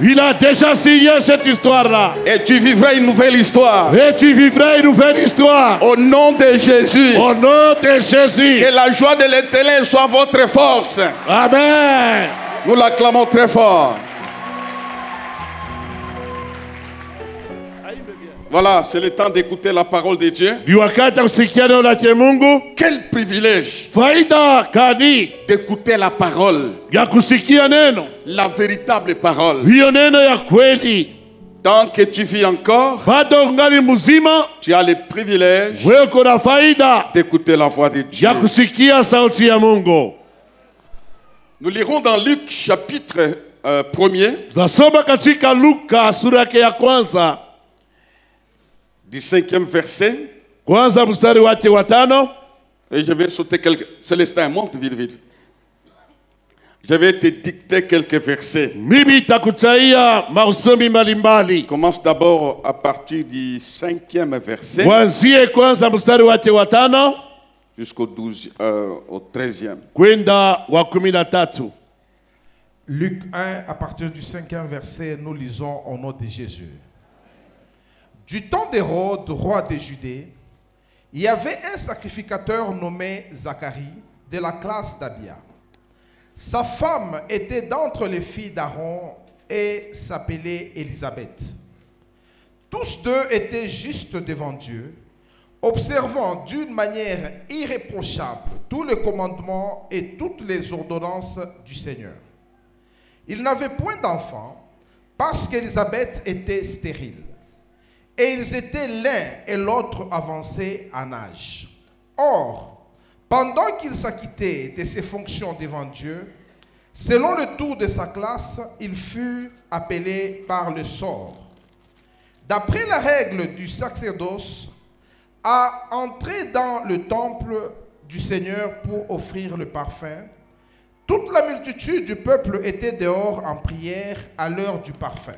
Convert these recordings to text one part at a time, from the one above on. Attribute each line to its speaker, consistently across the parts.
Speaker 1: Il a déjà signé cette histoire-là.
Speaker 2: Et tu vivras une nouvelle histoire.
Speaker 1: Et tu vivras une nouvelle histoire.
Speaker 2: Au nom de Jésus.
Speaker 1: Au nom de Jésus.
Speaker 2: Que la joie de l'Éternel soit votre force.
Speaker 1: Amen.
Speaker 2: Nous l'acclamons très fort. Voilà, c'est le temps d'écouter la parole de Dieu. Quel privilège d'écouter la parole. La véritable parole. Tant que tu vis encore, tu as le privilège d'écouter la voix de Dieu. Nous lirons dans Luc chapitre 1er. Du 5e verset. Et je vais sauter quelques... Célestin, monte vite, vite. Je vais te dicter quelques versets. Commence d'abord à partir du 5e verset. Jusqu'au 13e.
Speaker 3: Luc 1, à partir du 5e verset, nous lisons au nom de Jésus. Du temps d'Hérode, roi de Judée, il y avait un sacrificateur nommé Zacharie, de la classe d'Abia. Sa femme était d'entre les filles d'Aaron et s'appelait Élisabeth. Tous deux étaient justes devant Dieu, observant d'une manière irréprochable tous les commandements et toutes les ordonnances du Seigneur. Ils n'avaient point d'enfants parce qu'Élisabeth était stérile. Et ils étaient l'un et l'autre avancés en âge. Or, pendant qu'il s'acquittait de ses fonctions devant Dieu, selon le tour de sa classe, il fut appelé par le sort. D'après la règle du sacerdoce, à entrer dans le temple du Seigneur pour offrir le parfum, toute la multitude du peuple était dehors en prière à l'heure du parfum.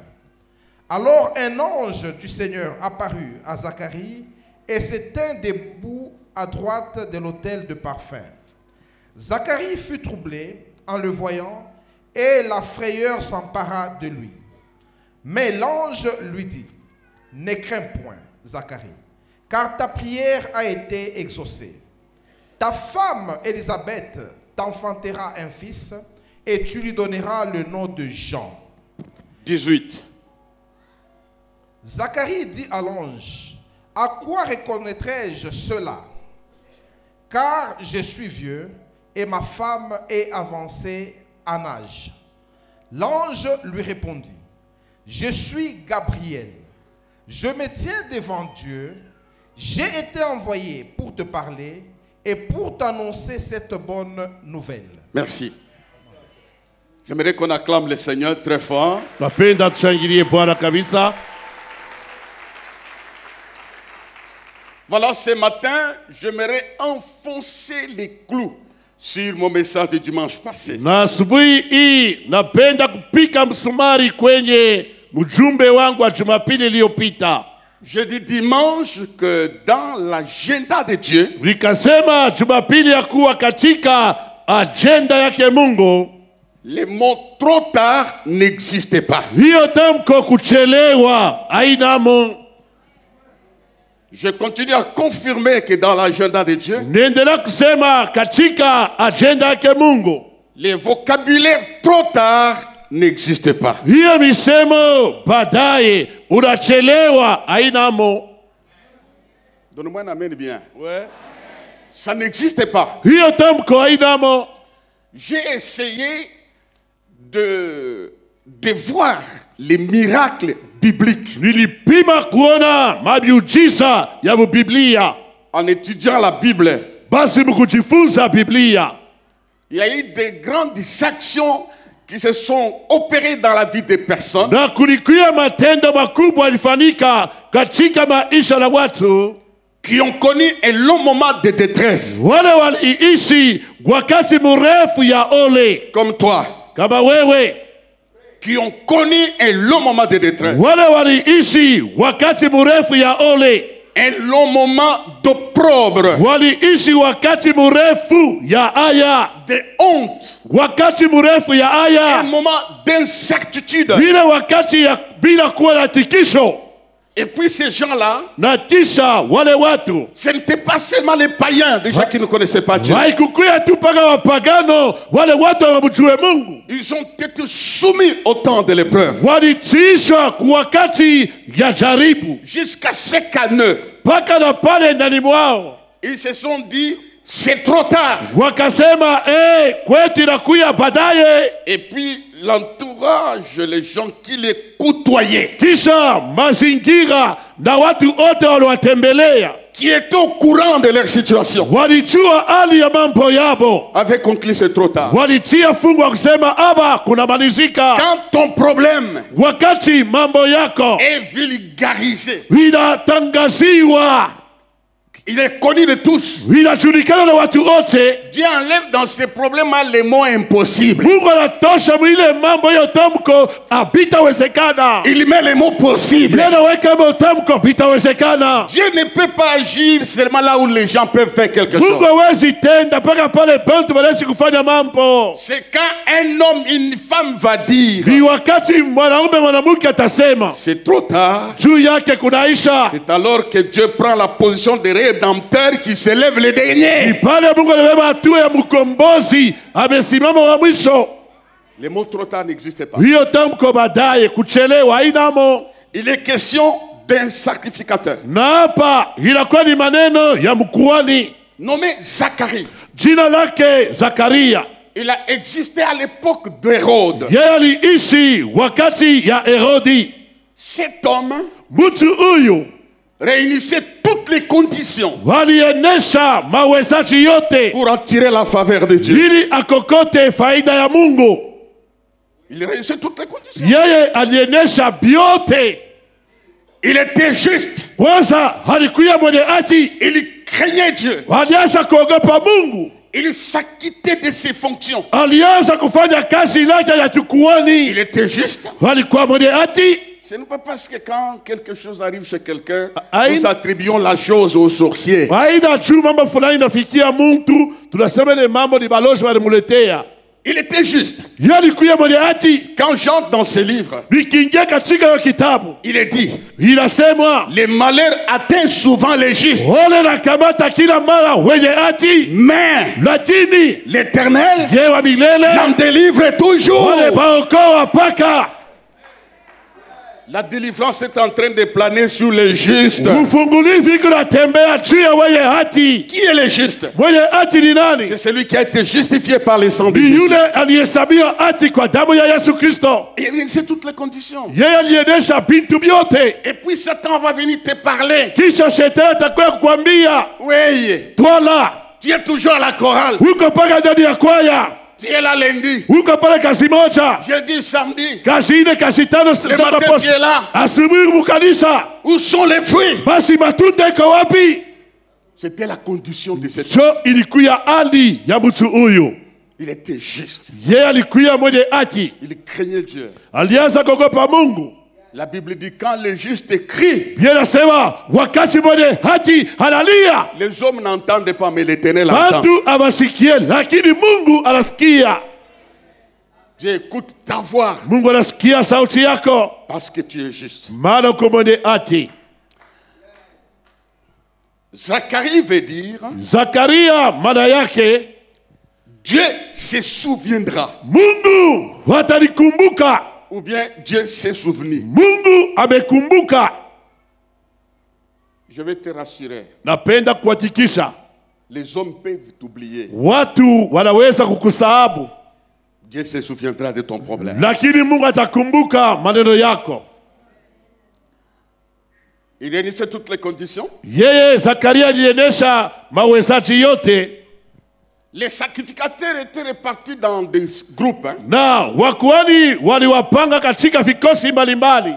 Speaker 3: Alors un ange du Seigneur apparut à Zacharie et se tint debout à droite de l'autel de parfum. Zacharie fut troublé en le voyant et la frayeur s'empara de lui. Mais l'ange lui dit, « Ne crains point, Zacharie, car ta prière a été exaucée. Ta femme Élisabeth t'enfantera un fils et tu lui donneras le nom de Jean. »
Speaker 2: 18.
Speaker 3: Zacharie dit à l'ange, « À quoi reconnaîtrai-je cela? Car je suis vieux et ma femme est avancée en âge. » L'ange lui répondit, « Je suis Gabriel. Je me tiens devant Dieu. J'ai été envoyé pour te parler et pour t'annoncer cette bonne nouvelle. »
Speaker 2: Merci. J'aimerais qu'on acclame le Seigneur très fort. Voilà, ce matin, j'aimerais enfoncer les clous sur mon message du dimanche passé. Je dis dimanche que dans l'agenda de Dieu, les mots trop tard n'existaient pas. Je continue à confirmer que dans l'agenda de Dieu, les vocabulaires trop tard n'existent pas. Donne-moi un amen bien.
Speaker 1: Ouais.
Speaker 2: Ça n'existe pas. J'ai essayé de voir les miracles bibliques en étudiant la Bible. Il y a eu des grandes actions qui se sont opérées dans la vie des personnes, qui ont connu un long moment de détresse, comme toi, qui ont connu un long moment de détresse, un long moment d'oppression d'opprobre,
Speaker 1: waliishi wakati mrefu ya aya,
Speaker 2: de honte,
Speaker 1: wakati mrefu ya aya,
Speaker 2: un moment d'incertitude.
Speaker 1: bila wakati ya bila kuwa na tikisho.
Speaker 2: Et puis ces gens-là,
Speaker 1: Na kisha wale watu,
Speaker 2: ce n'étaient pas seulement les païens, des gens qui ne connaissaient pas Dieu.
Speaker 1: haikukuya tu mpaka wapagano, wale watu wamjue Mungu.
Speaker 2: Ils ont été soumis au temps de l'épreuve,
Speaker 1: Walitishwa kwa wakati ya jaribu,
Speaker 2: jusqu'à ce qu'à eux,
Speaker 1: mpaka na pale ndani mwao
Speaker 2: ils se sont dit, c'est trop tard.
Speaker 1: wakasema, kwetu inakuya baadaye.
Speaker 2: Et puis l'entourage, les gens qui les côtoyaient,
Speaker 1: Kisha mazingira na watu wote waliwatembelea,
Speaker 2: qui étaient au courant de leur situation,
Speaker 1: walijua hali ya mambo yabo,
Speaker 2: avaient conclu c'est trop tard.
Speaker 1: walitia fungu wa kusema aba kuna malizika.
Speaker 2: Quand ton problème
Speaker 1: Wakati mambo yako
Speaker 2: est vulgarisé,
Speaker 1: inatangaziwa,
Speaker 2: il est connu de tous,
Speaker 1: inajulikana na watu wote,
Speaker 2: Dieu enlève dans ces problèmes-là les mots impossibles.
Speaker 1: Mungu anatosha mwile mambo hiyo tamko habitawezekana.
Speaker 2: Il met les mots possibles.
Speaker 1: Anaweka tamko bitawezekana.
Speaker 2: Dieu ne peut pas agir seulement là où les gens peuvent faire quelque chose.
Speaker 1: Mungu hawezi tenda mpaka pale bantu wanaweza kufanya mambo.
Speaker 2: C'est quand un homme, une femme va dire,
Speaker 1: Ni wakati mwanaume mwanamke atasema
Speaker 2: c'est trop tard.
Speaker 1: juu yake kunaisha,
Speaker 2: C'est alors que Dieu prend la position de rédempteur qui s'élève le dernier.
Speaker 1: ni pale Mungu anabeba hatua ya mkombozi, amesimama wa mwisho.
Speaker 2: Les mots trop tard n'existent pas.
Speaker 1: Hiyo tamko baadaye kuchelewa hainamo.
Speaker 2: Il est question d'un sacrificateur
Speaker 1: Na hapa inakuwa ni maneno ya mkuhani
Speaker 2: nommé Zacharie.
Speaker 1: jina lake Zakaria.
Speaker 2: Il a existé à l'époque d'Hérode.
Speaker 1: Yeye aliishi wakati ya Herodi.
Speaker 2: Cet homme
Speaker 1: Mtu huyu
Speaker 2: réunissait toutes les conditions
Speaker 1: walienesha mawezaji yote
Speaker 2: pour attirer la faveur de Dieu.
Speaker 1: ili akokote faida ya Mungu.
Speaker 2: Il réunissait toutes les conditions.
Speaker 1: Yeye alienesha byote.
Speaker 2: Il était juste.
Speaker 1: Kwanza halikuya mwenye haki,
Speaker 2: Il craignait Dieu.
Speaker 1: alianza kuogopa Mungu,
Speaker 2: Il s'acquittait de ses fonctions.
Speaker 1: alianza kufanya kazi lake ya
Speaker 2: Il
Speaker 1: chukuani.
Speaker 2: était juste.
Speaker 1: Alikuwa mwenye haki.
Speaker 2: Ce n'est pas parce que quand quelque chose arrive chez quelqu'un,
Speaker 1: Aïe.
Speaker 2: nous attribuons la chose aux sorciers.
Speaker 1: Haina juu mambo fulani nafikia mtu, tunasema ni mambo ni balozi walimuletea.
Speaker 2: Il était juste.
Speaker 1: Yeye alikuwa mwenye haki.
Speaker 2: Quand j'entre dans ce livre,
Speaker 1: Nikiingia katika hiyo kitabu
Speaker 2: il est dit,
Speaker 1: inasemwa,
Speaker 2: les malheurs atteignent souvent les justes,
Speaker 1: ole na kamata kila mara wenye haki,
Speaker 2: mais
Speaker 1: lakini
Speaker 2: l'Éternel
Speaker 1: yeye wa milele
Speaker 2: l'en délivre toujours.
Speaker 1: wale baokoa paka.
Speaker 2: La délivrance est en train de planer sur les justes.
Speaker 1: Ufungulivu kunatembea juu ya wenye haki.
Speaker 2: Qui est le juste?
Speaker 1: Mwenye haki ni nani?
Speaker 2: C'est celui qui a été justifié par le sang de
Speaker 1: Ni
Speaker 2: Jésus.
Speaker 1: yule aliyehesabiwa haki kwa damu ya Yesu Kristo.
Speaker 2: Il réunissait toutes les conditions.
Speaker 1: Yeye alienesha vitu vyote.
Speaker 2: Et puis Satan va venir te parler.
Speaker 1: Kisha shetani atakuwa kukwambia,
Speaker 2: Oui,
Speaker 1: toi là,
Speaker 2: tu es toujours à la chorale.
Speaker 1: uko paka ndani ya kwaya,
Speaker 2: Tu es là lundi,
Speaker 1: uko pale kazi moja,
Speaker 2: jeudi, samedi.
Speaker 1: kazi ine, kazi tano,
Speaker 2: Le
Speaker 1: sasa
Speaker 2: matin,
Speaker 1: posho.
Speaker 2: tu es là.
Speaker 1: Asubuhi mukanisa,
Speaker 2: Où sont les fruits?
Speaker 1: basi matunda iko wapi?
Speaker 2: C'était la condition de cet homme.
Speaker 1: Jo ilikuya hali ya mtu huyu.
Speaker 2: Il était juste.
Speaker 1: Yeye alikuya mwenye haki,
Speaker 2: Il craignait Dieu.
Speaker 1: alianza kuogopa Mungu.
Speaker 2: La Bible dit quand le juste crie,
Speaker 1: Yeye anasema wakati mwenye haki analia,
Speaker 2: les hommes n'entendent pas, mais l'Éternel entend.
Speaker 1: watu awasikie, lakini Mungu anasikia.
Speaker 2: Dieu écoute ta voix
Speaker 1: Mungu anasikia sauti yako,
Speaker 2: parce que tu es juste.
Speaker 1: maana uko mwenye haki.
Speaker 2: Zacharie veut dire
Speaker 1: Zakaria maana yake
Speaker 2: Dieu se souviendra.
Speaker 1: Mungu watanikumbuka.
Speaker 2: Ou bien Dieu s'est souvenu.
Speaker 1: Mungu amekumbuka.
Speaker 2: Je vais te rassurer.
Speaker 1: Napenda kuhakikisha
Speaker 2: Les hommes peuvent t'oublier.
Speaker 1: watu wanaweza kukusahabu,
Speaker 2: Dieu se souviendra de ton problème.
Speaker 1: lakini Mungu atakumbuka maneno yako.
Speaker 2: Il réunissait toutes les conditions.
Speaker 1: Yeye Zakaria alienesha mawezaji yote,
Speaker 2: Les sacrificateurs étaient répartis dans des groupes.
Speaker 1: na wakuhani waliwapanga katika vikosi mbalimbali.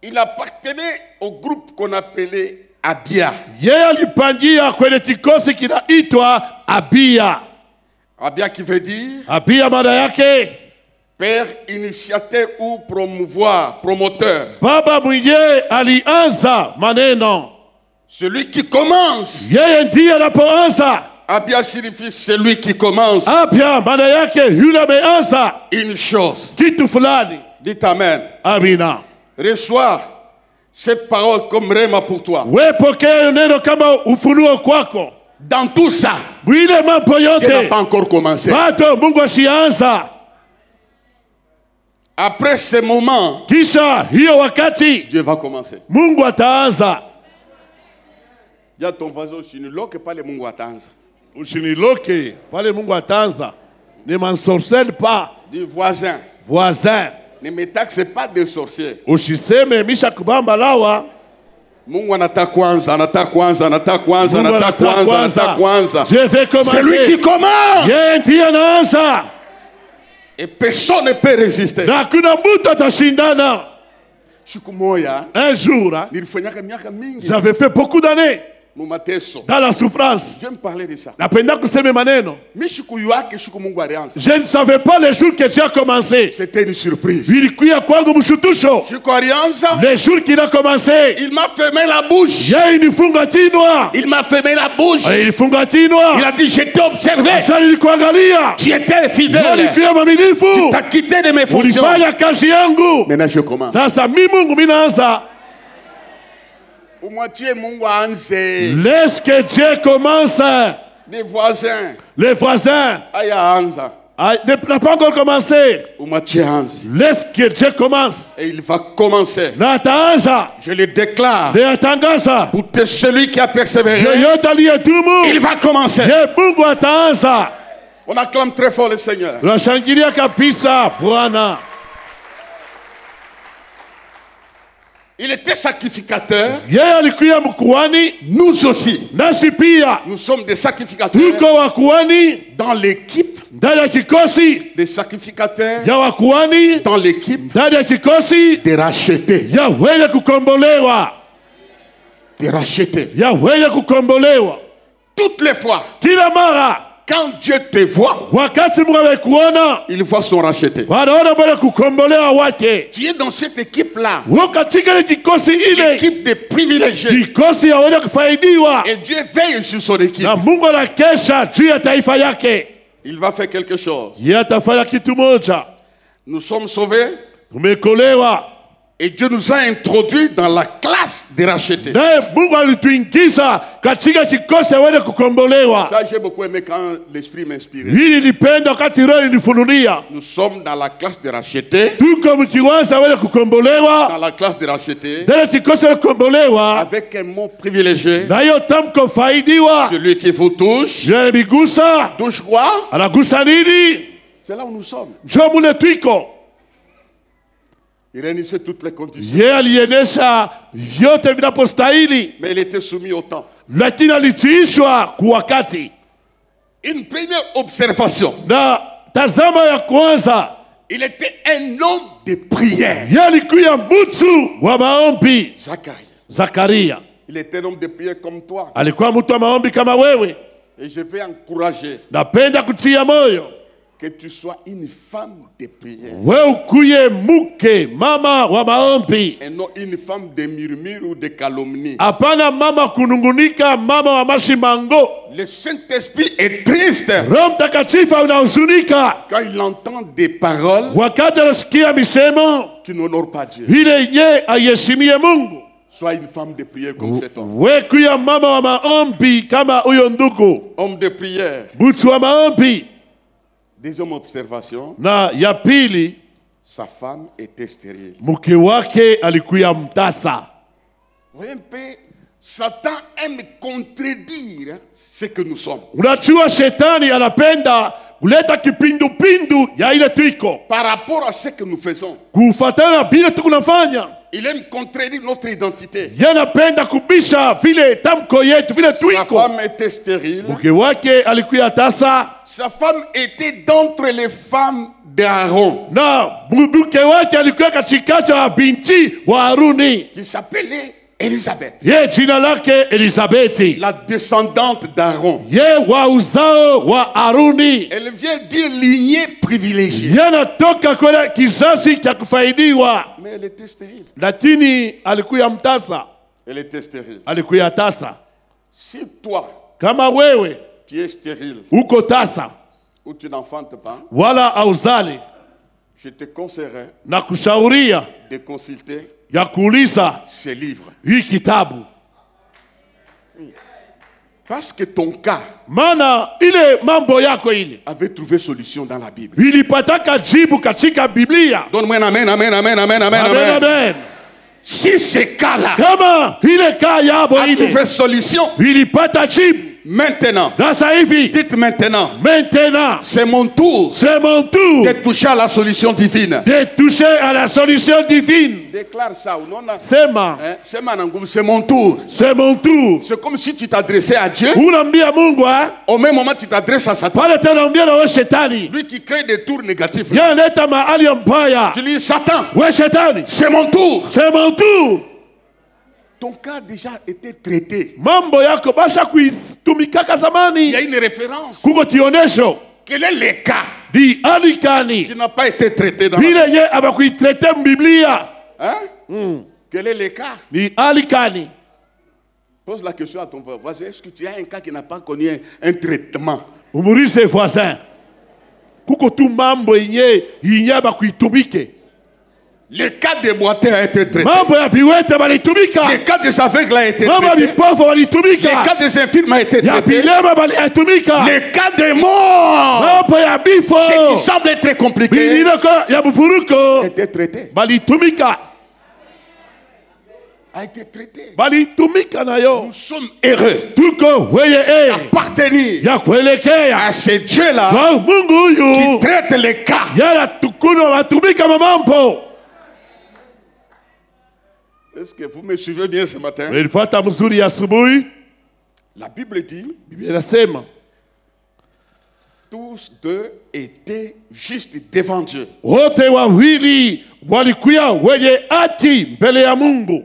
Speaker 2: Il appartenait au groupe qu'on appelait Abia.
Speaker 1: Yeye alipangia kwenye kikosi kinaitwa Abia.
Speaker 2: Abia qui veut dire
Speaker 1: Abia maana yake
Speaker 2: père initiateur ou promouvoir, promoteur.
Speaker 1: baba mwenye alianza maneno.
Speaker 2: Celui qui commence.
Speaker 1: Yeye ndiye anapoanza.
Speaker 2: Abia signifie celui qui commence.
Speaker 1: Abia maana yake yule ameanza
Speaker 2: une chose.
Speaker 1: Kitu fulani.
Speaker 2: Dites amen.
Speaker 1: Amina.
Speaker 2: Reçois cette parole comme rema pour toi.
Speaker 1: Wewe pokea neno kama ufunuo kwako.
Speaker 2: Dans tout ça,
Speaker 1: Mwile mambo yote.
Speaker 2: Dieu n'a pas encore commencé.
Speaker 1: Bado Mungu asianza.
Speaker 2: Après ce moment,
Speaker 1: Kisha hiyo wakati
Speaker 2: Dieu va commencer.
Speaker 1: Mungu ataanza.
Speaker 2: Il y a ton voisin usiniloke pale Mungu ataanza.
Speaker 1: Usiniloke pale Mungu ataanza. Ne m'ensorcelle pas.
Speaker 2: Dis voisin.
Speaker 1: Voisin.
Speaker 2: Ne me taxe pas de sorcier.
Speaker 1: Usiseme misha kubamba lawa.
Speaker 2: Mungu anataka kwanza, anataka kwanza, anataka kwanza, anataka kwanza, anataka kwanza.
Speaker 1: Je vais commencer.
Speaker 2: C'est lui qui commence.
Speaker 1: Yeye ndiye anaanza.
Speaker 2: Et personne ne peut résister.
Speaker 1: Na kuna mtu atashindana.
Speaker 2: Siku moja,
Speaker 1: un jour,
Speaker 2: nilifanyaka miaka mingi.
Speaker 1: J'avais fait beaucoup d'années
Speaker 2: dans
Speaker 1: la souffrance.
Speaker 2: Je vais me parler de ça.
Speaker 1: Napenda kusema maneno.
Speaker 2: Je
Speaker 1: ne savais pas les jours que tu as commencé.
Speaker 2: C'était une surprise.
Speaker 1: Ilikuwa kwangu mshutusho. Les jours qu'il a commencé.
Speaker 2: Il m'a fermé la bouche.
Speaker 1: Ilinifunga kinywa.
Speaker 2: Il m'a fermé la bouche.
Speaker 1: Ilinifunga kinywa.
Speaker 2: Il a dit je t'ai observé.
Speaker 1: Sasa nilikuangalia.
Speaker 2: Tu étais fidèle.
Speaker 1: Tu
Speaker 2: t'as quitté de mes fonctions.
Speaker 1: Ulifanya kazi yangu.
Speaker 2: Maintenant je commence.
Speaker 1: Sasa mimi Mungu minaanza.
Speaker 2: Laisse
Speaker 1: que Dieu commence.
Speaker 2: Les voisins.
Speaker 1: Les voisins. N'a pas encore commencé. Laisse que Dieu commence.
Speaker 2: Et il va commencer.
Speaker 1: Je
Speaker 2: le déclare. Pour celui qui a persévéré. Il va commencer. On acclame très fort le Seigneur. Il était sacrificateur. Nous aussi. Nous sommes des sacrificateurs. Dans l'équipe. Des sacrificateurs. Dans l'équipe. Des rachetés. Des rachetés. Toutes les fois. Quand Dieu te voit, il voit son racheté. Tu es dans cette équipe-là. L'équipe des privilégiés. Et Dieu veille sur son équipe. Il va faire quelque chose. Nous sommes sauvés. Et Dieu nous a introduits dans la classe des rachetés. Ça, j'ai beaucoup aimé quand l'Esprit m'inspire. Nous sommes dans la classe des rachetés. Dans la classe des rachetés. Avec un mot privilégié. Celui qui vous touche. Touche quoi? C'est là où nous sommes. Il réunissait toutes les conditions. Mais il était soumis au temps. Une première observation. Il était un homme de prière. Zacharie. Il était un homme de prière comme toi. Et je vais encourager que tu sois une femme de prière. Et non une femme de murmure ou de calomnie. Le Saint-Esprit est triste quand il entend des paroles qui n'honorent pas Dieu. Sois une femme de prière comme cet homme. Homme de prière. Deuxième observation. Sa femme était stérile. Voyez un peu, Satan aime contredire ce que nous sommes. Par rapport à ce que nous faisons. Il aime contredire notre identité. Sa femme était stérile. Sa femme était d'entre les femmes d'Aaron. Qui s'appelait Élisabeth. La descendante d'Aaron. Elle vient d'une lignée privilégiée. Mais elle était stérile. Elle était stérile.
Speaker 1: Alikuwa tasa.
Speaker 2: Si toi,
Speaker 1: kama wewe,
Speaker 2: tu es stérile,
Speaker 1: uko tasa,
Speaker 2: ou tu n'enfantes pas,
Speaker 1: wala auzali,
Speaker 2: je te conseillerais
Speaker 1: na kushauria
Speaker 2: de consulter
Speaker 1: ya kuuliza
Speaker 2: ces livres.
Speaker 1: hii kitabu.
Speaker 2: Parce que ton cas
Speaker 1: Mana ile mambo yako ile
Speaker 2: avait trouvé solution dans la Bible.
Speaker 1: ilipataka jibu katika Biblia.
Speaker 2: Donne-moi un amen, amen, amen, amen, amen,
Speaker 1: Amen, amen.
Speaker 2: Si ces cas-là
Speaker 1: Kama ile kaa yabo
Speaker 2: a
Speaker 1: ile
Speaker 2: trouvé solution,
Speaker 1: ilipata jibu.
Speaker 2: maintenant,
Speaker 1: Sasa hivi,
Speaker 2: dites maintenant,
Speaker 1: c'est mon tour
Speaker 2: de toucher à la solution divine.
Speaker 1: De toucher à la solution divine.
Speaker 2: Déclare ça ou non?
Speaker 1: Sema,
Speaker 2: c'est mon tour.
Speaker 1: C'est mon tour.
Speaker 2: C'est comme si tu t'adressais à Dieu.
Speaker 1: Unaambia Mungu,
Speaker 2: au même moment tu t'adresses à Satan.
Speaker 1: Pale tunaambia na shetani.
Speaker 2: Lui qui crée des tours négatifs.
Speaker 1: Yanaleta mahali mbaya.
Speaker 2: Tu lui dis Satan.
Speaker 1: Ouais, shetani.
Speaker 2: C'est mon tour.
Speaker 1: C'est mon tour.
Speaker 2: Ton cas déjà été traité.
Speaker 1: Mambo yako basha kuitumikaka zamani.
Speaker 2: Il y a une référence.
Speaker 1: Kuko tionesho.
Speaker 2: Quel est le cas
Speaker 1: Di alikani
Speaker 2: qui n'a pas été traité dans
Speaker 1: la Bible? Abakuitraité en Biblia.
Speaker 2: Hein? Quel est le cas?
Speaker 1: Di alikani.
Speaker 2: Pose la question à ton voisin. Est-ce que tu as un cas qui n'a pas connu un traitement?
Speaker 1: Umurise voisin. Kuko tu mambo yenye inyaba kuitumike.
Speaker 2: Le cas des boiteux a été traité.
Speaker 1: Le
Speaker 2: cas des aveugles a été traité. Le cas des infirmes a été traité. Le cas des morts, ce qui semble être très compliqué, a été traité. A été traité. Nous sommes heureux d'appartenir à ce Dieu-là qui traite les cas. Est-ce que vous me suivez bien ce matin? La Bible dit, tous deux étaient justes devant Dieu.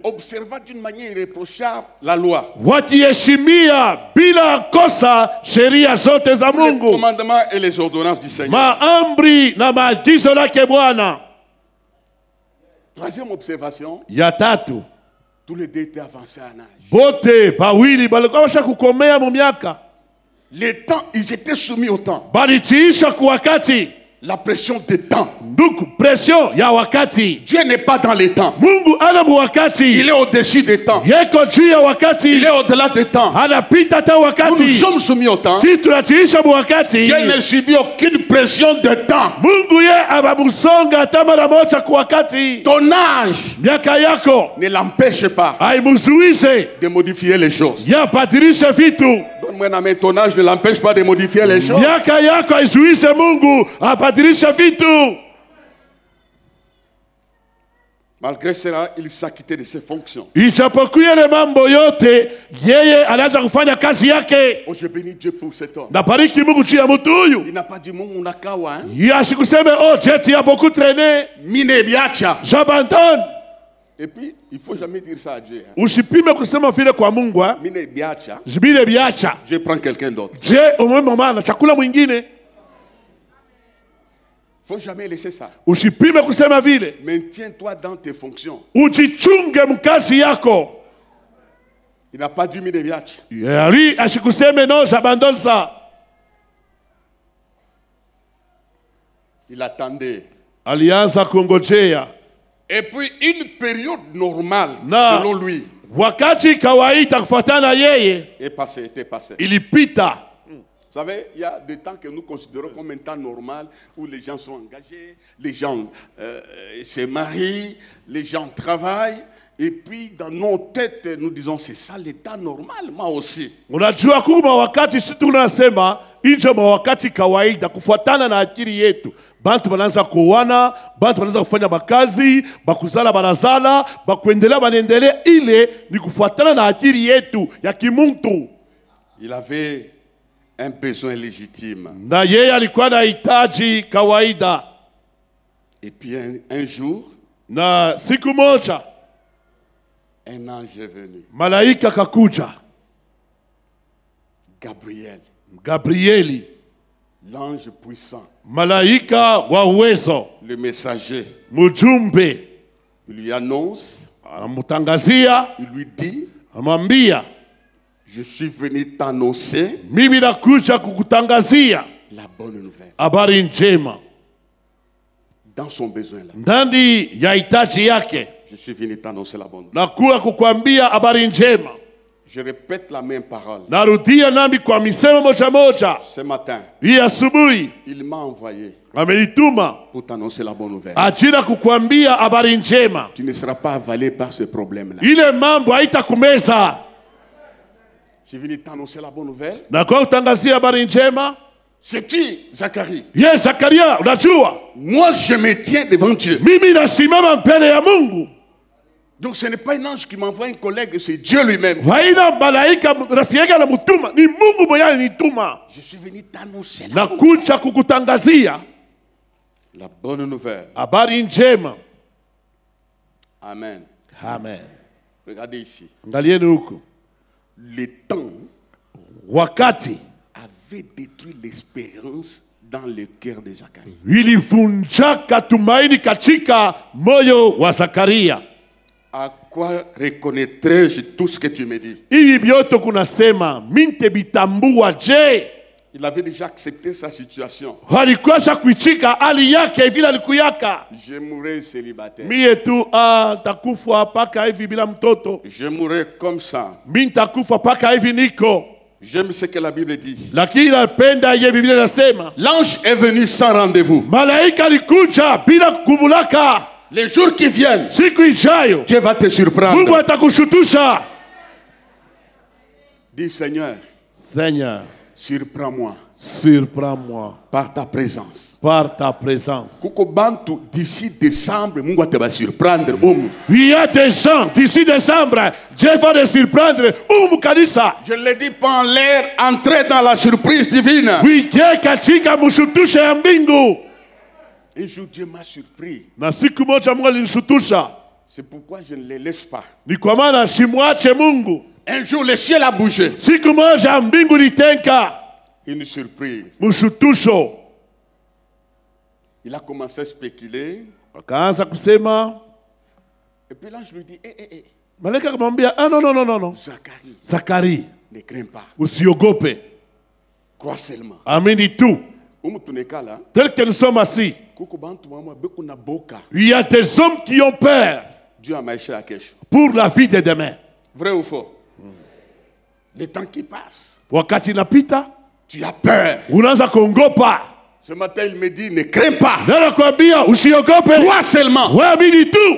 Speaker 2: Observant d'une manière irréprochable la loi. Les commandements et les ordonnances du Seigneur. Troisième observation. Tous les deux étaient avancés en âge. Les temps, ils étaient soumis au temps. La pression des temps. Dieu n'est pas dans les temps. Il est au-dessus des temps. Il est au-delà des temps. Nous sommes soumis au temps. Dieu ne subit aucune pression de temps. Ton âge ne l'empêche pas de modifier les choses. Donne-moi un amen. Ton âge ne l'empêche pas de modifier les choses. Malgré cela, il s'acquittait de ses fonctions. Oh, je bénis Dieu pour cet homme. Il n'a pas dit mon nakawa. J'abandonne. Et puis, il ne faut jamais dire ça à Dieu. Dieu prend quelqu'un d'autre. Il ne faut jamais laisser ça. Maintiens-toi dans tes fonctions. Il n'a pas dit non, j'abandonne ça. Il attendait. Et puis une période normale, selon lui, était passée. Vous savez, il y a des temps que nous considérons comme un temps normal où les gens sont engagés, les gens se marient, les gens travaillent. Et puis dans nos têtes, nous disons c'est ça l'état normal, moi aussi. Unajua kuma wakati sisi tunasema inje wakati kawaida kufuatana na akili yetu. Bantu banaanza kuoana, bantu banaanza kufanya makazi, bakuzala barazala, bakuendelea banendelea, ile ni kufuatana na akili yetu ya kimuntu. Il avait un besoin légitime.
Speaker 1: Na yeye alikuwa na hitaji kawaida.
Speaker 2: Et puis un jour,
Speaker 1: na siku moja,
Speaker 2: un ange est venu.
Speaker 1: Malaika kakuja.
Speaker 2: Gabrieli. L'ange puissant.
Speaker 1: Malaika wa uwezo.
Speaker 2: Le messager.
Speaker 1: Mujumbe.
Speaker 2: Il lui annonce.
Speaker 1: Anamutangazia.
Speaker 2: Il lui dit. Amwambia,
Speaker 1: je suis venu t'annoncer
Speaker 2: mimi nakuja kukutangazia
Speaker 1: la bonne nouvelle.
Speaker 2: Habari njema.
Speaker 1: Dans son besoin là.
Speaker 2: Ndani ya hitaji yake.
Speaker 1: Je suis venu t'annoncer la bonne nouvelle.
Speaker 2: Nakuja kukwambia habari njema.
Speaker 1: Je répète la même parole.
Speaker 2: Narudia nami kwa misemo moja moja.
Speaker 1: Ce matin,
Speaker 2: hii asubuhi,
Speaker 1: il m'a envoyé
Speaker 2: amenituma
Speaker 1: pour t'annoncer la bonne nouvelle.
Speaker 2: ajira kukwambia habari njema.
Speaker 1: Tu ne seras pas avalé par ce problème là.
Speaker 2: Ile mambo haitakumeza.
Speaker 1: Je suis venu t'annoncer la bonne nouvelle.
Speaker 2: Na kwa kutangazia habari njema.
Speaker 1: C'est qui, Zacharie?
Speaker 2: Yes, Zakaria, unajua?
Speaker 1: Moi je me tiens devant Dieu.
Speaker 2: Mimi nasimama mbele ya Mungu.
Speaker 1: Donc ce n'est pas un ange qui m'envoie un collègue, c'est Dieu lui-même.
Speaker 2: Haina malaika rafiki na mutuma, ni Mungu mwenyewe nituma.
Speaker 1: Je suis venu t'annoncer
Speaker 2: na kuja kukutangazia
Speaker 1: la bonne nouvelle.
Speaker 2: Habari njema.
Speaker 1: Amen.
Speaker 2: Amen.
Speaker 1: Regardez ici.
Speaker 2: Angalieni huku.
Speaker 1: Le temps
Speaker 2: wakati
Speaker 1: avait détruit l'espérance dans le cœur de Zacharie.
Speaker 2: Ilivunjaka tumaini katika moyo wa Zakaria.
Speaker 1: À quoi reconnaîtrais-je tout ce que tu me dis?
Speaker 2: Hivi vyote kunasema minte bitambua je?
Speaker 1: Il avait déjà accepté sa situation.
Speaker 2: Halikuwa kuichika hali yake vile alikuyaka.
Speaker 1: Je mourrai célibataire.
Speaker 2: Mie tu takufa paka hivi bila mtoto.
Speaker 1: Je mourrai comme ça.
Speaker 2: Mimi takufa paka hivi niko.
Speaker 1: J'aime ce que la Bible dit.
Speaker 2: Lakini napenda ye Biblia inasema.
Speaker 1: L'ange est venu sans rendez-vous.
Speaker 2: Malaika alikuja bila kumulaka.
Speaker 1: Les jours qui viennent,
Speaker 2: Dieu
Speaker 1: va te surprendre. Dis Seigneur,
Speaker 2: Seigneur,
Speaker 1: surprends-moi.
Speaker 2: Surprends-moi.
Speaker 1: Par ta présence.
Speaker 2: Par ta présence.
Speaker 1: D'ici décembre, Mungu te va surprendre.
Speaker 2: Il y a des gens d'ici décembre, Dieu va te surprendre.
Speaker 1: Je ne le dis pas en l'air, entrer dans la surprise divine.
Speaker 2: Oui, Dieu katika mushutusha ya mbingu.
Speaker 1: Un jour, Dieu m'a surpris. C'est pourquoi je ne les laisse pas. Un jour, le ciel a bougé. Une surprise. Il a commencé à spéculer. Et puis là, je lui dis,
Speaker 2: non. Zacharie.
Speaker 1: Ne crains pas. Crois seulement.
Speaker 2: Amini tout. Tel que nous sommes assis. Il y a des hommes qui ont peur pour la vie de demain.
Speaker 1: Vrai ou faux? Le temps qui passe.
Speaker 2: Wakati napita,
Speaker 1: tu as peur.
Speaker 2: Unaanza kuogopa.
Speaker 1: Ce matin, il me dit, ne crains pas.
Speaker 2: Crois
Speaker 1: seulement.
Speaker 2: Ouais, amini tout.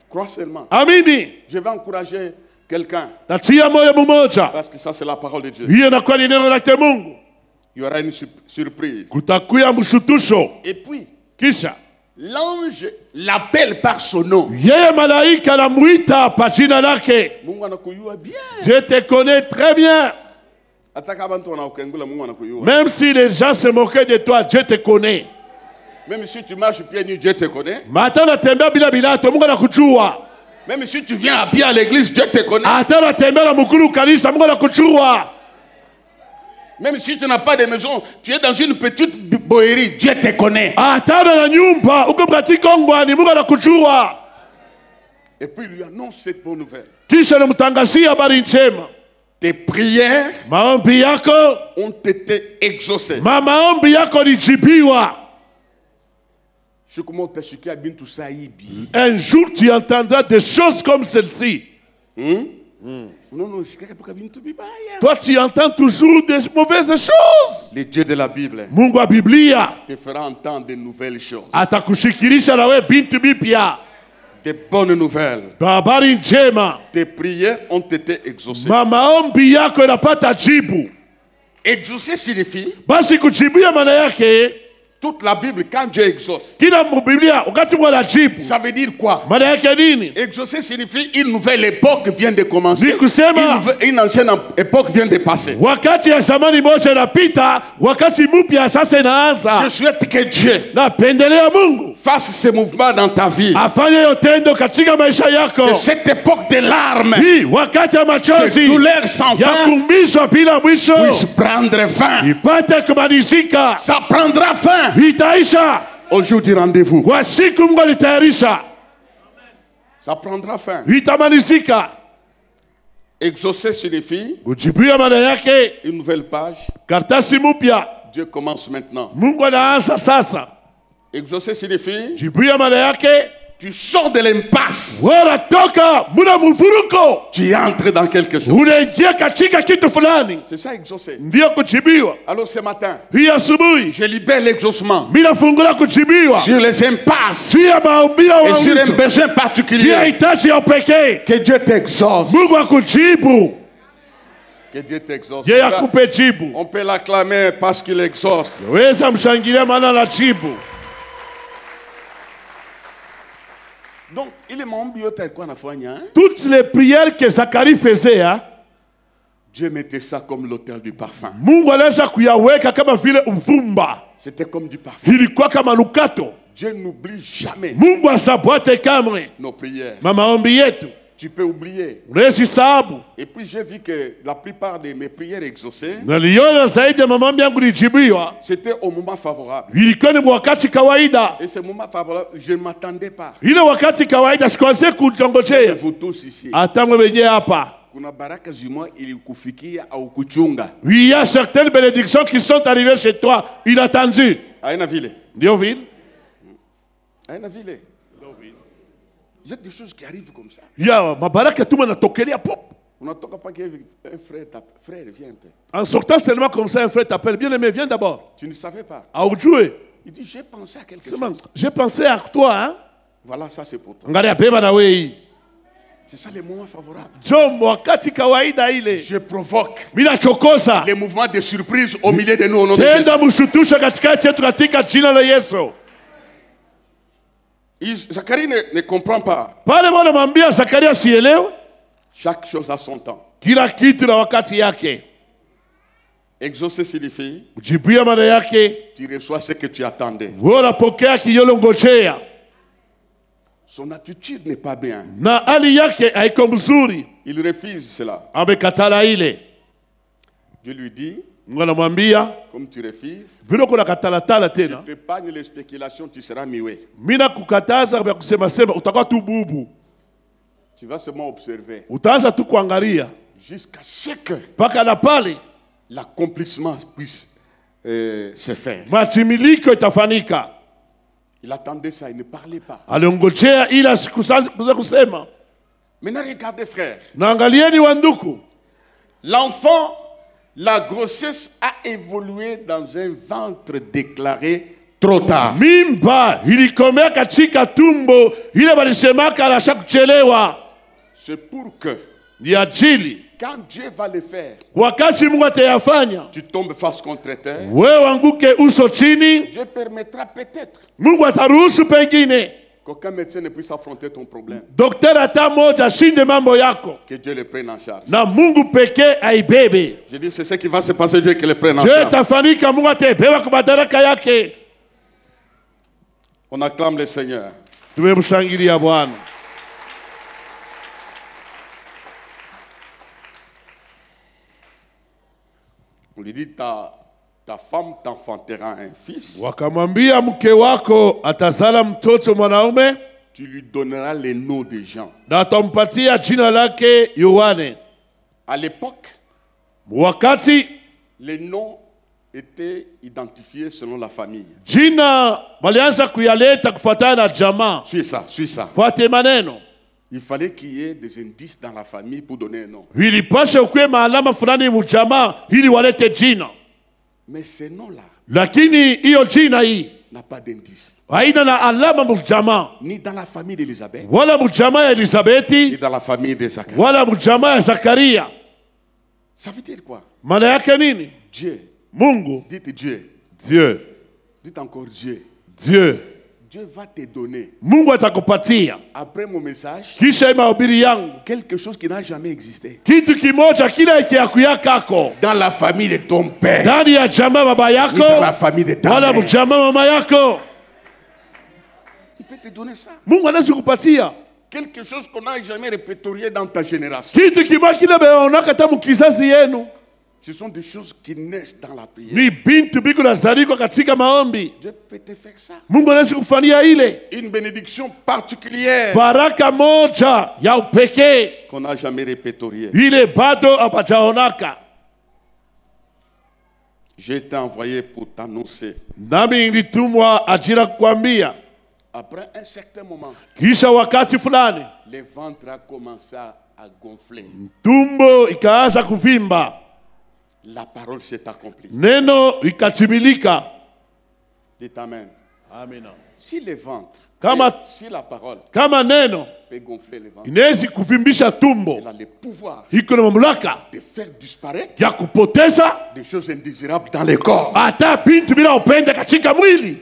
Speaker 1: Crois seulement.
Speaker 2: Amini.
Speaker 1: Je vais encourager quelqu'un.
Speaker 2: Parce
Speaker 1: que ça, c'est la parole de Dieu. Il y aura une surprise.
Speaker 2: Et
Speaker 1: puis,
Speaker 2: kisha
Speaker 1: l'ange l'appelle par son nom.
Speaker 2: Dieu te connaît très bien. Même si les gens se moquaient de toi, Dieu te connaît.
Speaker 1: Même si tu marches pieds nus, Dieu te connaît. Même si tu viens à pied à l'église, Dieu te connaît. Même si tu n'as pas de maison, tu es dans une petite boérie, Dieu te connaît. Et puis il lui annonce cette bonne nouvelle. Tes prières ont été exaucées.
Speaker 2: Un jour tu entendras des choses comme celle-ci. Toi tu entends toujours des mauvaises choses.
Speaker 1: Le Dieu de la Bible
Speaker 2: Mungu wa Biblia
Speaker 1: te fera entendre de nouvelles choses.
Speaker 2: Atakushikilisha nawe bintu bipya.
Speaker 1: Des bonnes nouvelles.
Speaker 2: Habari njema.
Speaker 1: Tes prières ont été exaucées.
Speaker 2: Maombi yako yanapata jibu.
Speaker 1: Exaucer signifie
Speaker 2: basi kujibuya maana yake
Speaker 1: toute la Bible, quand Dieu exauce,
Speaker 2: ça
Speaker 1: veut dire quoi? Exaucer signifie une nouvelle époque vient de commencer. Une ancienne époque vient de passer. Je souhaite que Dieu fasse ce mouvement dans ta vie. Que cette époque de larmes, de douleurs sans fin, puisse prendre fin. Ça prendra fin au jour du rendez-vous. Ça prendra fin. Exaucer signifie
Speaker 2: kujibia maana yake
Speaker 1: une nouvelle page.
Speaker 2: Karatasi mpya.
Speaker 1: Dieu commence maintenant.
Speaker 2: Mungu anaanza sasa.
Speaker 1: Exaucer signifie
Speaker 2: kujibia maana yake
Speaker 1: tu sors de l'impasse.
Speaker 2: Unatoka muda mvuruko.
Speaker 1: Tu entres dans quelque chose.
Speaker 2: Unaingia katika kitu fulani.
Speaker 1: C'est ça exaucer.
Speaker 2: Ndio kujibiwa.
Speaker 1: Alors ce matin,
Speaker 2: hii asubuhi
Speaker 1: je libère l'exaucement.
Speaker 2: Mimi nafungula kujibiwa.
Speaker 1: Sur les impasses.
Speaker 2: Et
Speaker 1: sur un besoin particulier.
Speaker 2: Que
Speaker 1: Dieu t'exauce.
Speaker 2: Mungu akujibu.
Speaker 1: Que Dieu t'exauce.
Speaker 2: On
Speaker 1: peut l'acclamer parce qu'il exauce.
Speaker 2: Weza mshangilia maana anajibu.
Speaker 1: Donc, il est mon biotech quoi nafanya.
Speaker 2: Toutes les prières que Zacharie faisait, hein?
Speaker 1: Dieu mettait ça comme l'autel du parfum.
Speaker 2: Mungu anaweza kuyaweka kama vile uvumba.
Speaker 1: C'était comme du parfum.
Speaker 2: Ilikuwa kama nukato.
Speaker 1: Dieu n'oublie jamais.
Speaker 2: Mungu asabwate kamwe
Speaker 1: nos prières.
Speaker 2: Maombi yetu.
Speaker 1: Tu peux oublier.
Speaker 2: Et
Speaker 1: puis j'ai vu que la plupart de mes prières exaucées, c'était au moment favorable. Et ce moment favorable, je ne m'attendais pas. Vous tous ici.
Speaker 2: Il y a certaines bénédictions qui sont arrivées chez toi, inattendues.
Speaker 1: Il y a des choses qui arrivent comme ça. On n'entend pas qu'un frère vient un peu.
Speaker 2: En sortant seulement comme ça, un frère t'appelle. Bien aimé, viens d'abord.
Speaker 1: Tu ne savais pas.
Speaker 2: Il
Speaker 1: dit, j'ai pensé à quelque chose.
Speaker 2: J'ai pensé à toi. Hein?
Speaker 1: Voilà, ça c'est pour toi. C'est ça les moments favorables.
Speaker 2: Je
Speaker 1: provoque les mouvements de surprise au milieu de nous. Au nom de Jésus. Zacharie ne comprend pas. Chaque chose a son temps. Exaucer signifie tu reçois ce que tu attendais. Son attitude n'est pas bien. Il refuse cela. Dieu lui dit, comme tu refuses, je t'épargne les spéculations, tu seras muet. Tu vas seulement observer. Jusqu'à ce que l'accomplissement puisse se faire. Il attendait ça, il ne parlait pas. Maintenant regardez frère. L'enfant, la grossesse a évolué dans un ventre déclaré trop tard. C'est pour que quand Dieu va le faire, tu tombes face contre terre. Dieu permettra peut-être qu'aucun médecin ne puisse affronter ton problème. Que Dieu le prenne en charge. Je dis c'est ce qui va se passer, Dieu qui le prenne en charge. On acclame le Seigneur. On lui dit ta femme t'enfantera un fils. Tu lui donneras les noms des gens. À l'époque, les noms étaient identifiés selon la famille. Suis ça. Il fallait qu'il y ait des indices dans la famille pour donner un nom. Mais ces noms-là n'a pas d'indice. Ni dans la famille d'Élisabeth, ni dans la famille de Zacharie. Ça veut dire quoi? Dieu. Dites Dieu. Dites encore Dieu. Dieu va te donner, après mon message, quelque chose qui n'a jamais existé. Dans la famille de ton père, dans la famille de ta mère. Il peut te donner ça. Quelque chose qu'on n'a jamais répertorié dans ta génération. Ce sont des choses qui naissent dans la prière.
Speaker 2: Ni bintu biko nazaliwa katika maombi.
Speaker 1: Dieu peut te faire ça.
Speaker 2: Mungu anaweza kufanyia ile.
Speaker 1: Une bénédiction particulière.
Speaker 2: Baraka moja ya upekee.
Speaker 1: Qu'on n'a jamais répertoriée.
Speaker 2: Ile bado hapajaonaka.
Speaker 1: J'ai été envoyé pour t'annoncer.
Speaker 2: Nami nilitumwa ajira kukwambia.
Speaker 1: Après un certain moment,
Speaker 2: kisha wakati fulani,
Speaker 1: le ventre a commencé à gonfler.
Speaker 2: Tumbo ikaanza kuvimba.
Speaker 1: La parole s'est accomplie.
Speaker 2: Neno ikatimilika.
Speaker 1: Dites amen.
Speaker 2: Amen.
Speaker 1: Si le ventre, si la parole,
Speaker 2: kama neno
Speaker 1: peut gonfler le ventre,
Speaker 2: inaweza kuvimbisha tumbo,
Speaker 1: il a le pouvoir
Speaker 2: iko na mamlaka
Speaker 1: de faire disparaître
Speaker 2: ya kupoteza
Speaker 1: des choses indésirables dans le corps.
Speaker 2: Hata bintu bila upende katika mwili.